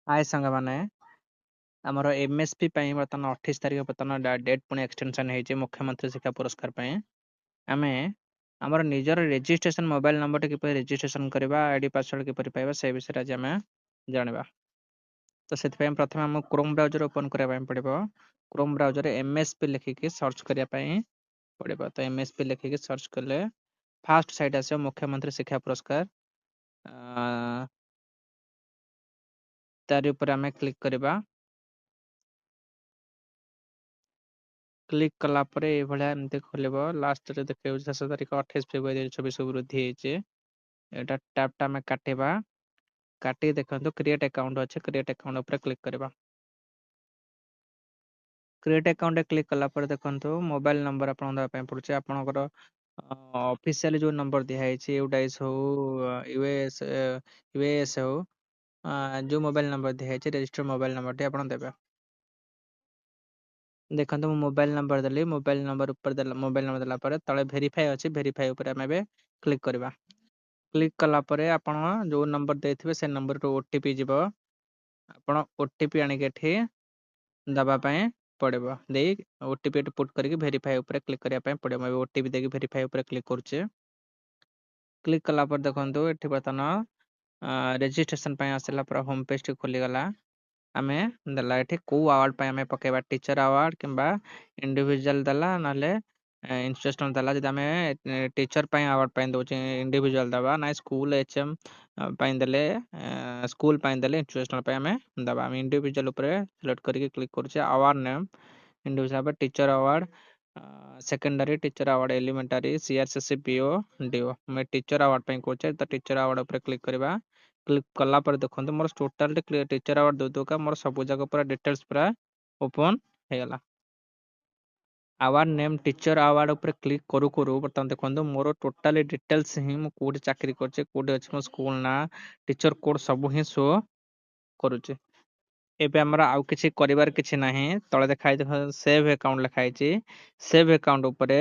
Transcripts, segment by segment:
हाय सांगमाने आमर एमएसपी बर्तमान 28 तारिख बर्तमान डेट पुणी एक्सटेंशन होती मुख्यमंत्री शिक्षा पुरस्कार आम आमर निजर रेजिस्ट्रेशन मोबाइल नंबर किपर रेजिस्ट्रेशन करवा आईडी पासवर्ड किपर पाइबा से विषय आज आम जानवा। तो से प्रथम आम क्रोम ब्राउजर ओपन करने पड़ो। क्रोम ब्राउजर एमएसपी लिखिकी सर्च करने पड़ो। तो एमएसपी लिखिकी सर्च कले फास्ट साइट आस मुख्यमंत्री शिक्षा पुरस्कार तारी ऊपर आम क्लिक करवा। क्लिक कला परे ए भलिया एमती खोलिबो। लास्ट रे देखियो 6 तारिख 28 फेब्रुआरी 2024 वृद्धि हेचे। एटा टैब टा में काटेबा। काटी देखंतु क्रिएट अकाउंट अछि। क्रिएट अकाउंट ऊपर क्लिक करबा। क्रिएट अकाउंट क्लिक कला पर देखंतु मोबाइल नंबर आपन दा पे पड़ुचे। आपनकर ऑफिशियल जो नंबर दिया हेचे यूडाइस हो यूएस हो जो मोबाइल नंबर दिया हेचे रजिस्टर मोबाइल नंबर टे आपन देबे। देखंतु मोबाइल नंबर देली। मोबाइल नंबर ऊपर देला मोबाइल नंबर देला पर तळे वेरीफाई अछि। वेरीफाई ऊपर हम एबे क्लिक करबा। क्लिक कला परे आपण जो नंबर देथिबे से नंबर रो ओटीपी जिवो। आपण ओटीपी आनि के एठी दबा पय पड़िबो। देई ओटीपी एठी पुट करके वेरीफाई ऊपर क्लिक करिया पय पड़िबो। मैं ओटीपी देके वेरीफाई ऊपर क्लिक करछे। क्लिक कला पर देखंतु एठी बर्तमान रजिस्ट्रेशन पय आसिला पर होम पेज टी खोली गला। आमे दला एठी को अवार्ड पय आमे पकेबा टीचर अवार्ड किंबा इंडिविजुअल दला नाले इंस्टीट्यूशनल दला। जदि आमे टीचर पय अवार्ड पय दोचे इंडिविजुअल दबा ना स्कूल एचएम पय देले स्कूल पय देले इंस्टीट्यूशनल पय आमे दबा। आमे इंडिविजुअल ऊपर सिलेक्ट करके क्लिक करछे। अवार्ड नेम इंडिविजुअल पर teacher award secondary teacher award elementary CRCC PO DO. मैं टीचर अवार्ड पय कोचे तो टीचर अवार्ड ऊपर क्लिक करबा। क्लिक कला पर देखंतु मोर टोटल टीचर अवार्ड दो का मोर सब जगह पूरा डिटेल्स पूरा ओपन हे गला। अवार्ड नेम टीचर अवार्ड ऊपर क्लिक करू करू बर्तमान देखंतु मोर टोटल डिटेल्स ही मु कोडी चाकरी करछे कोडी अछि मो स्कूल ना टीचर कोड सब ही शो करूचे। एबे हमरा आउ किछि करिवार किछि नाही। तळे देखाइ देखो सेव अकाउंट लिखाइ छि। सेव अकाउंट ऊपर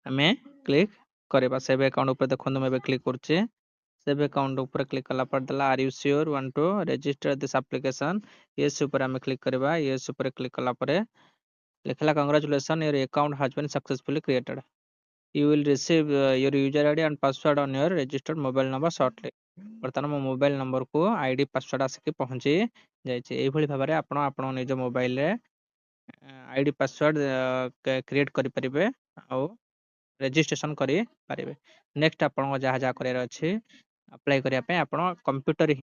हमें क्लिक करबा। सेव अकाउंट ऊपर देखंतु मैं एबे क्लिक करछे। सेव अकाउंट ऊपर क्लिक कला पर दला are you sure want to register this application yes ऊपर हमें क्लिक करबा। यस ऊपर क्लिक कला पर लिखला congratulation your account has been successfully created. You will receive your user ID and password on your registered mobile number shortly। बर्तमान मो mobile number को आईडी पासवर्ड आसिक पहुंची जाइए। यही भाव आप निज मोबाइल आईडी पासवर्ड क्रिएट करें और रेजिस्ट्रेशन करें। नेक्स्ट आप जहाँ जहाँ कर अप्लाई करने कंप्यूटर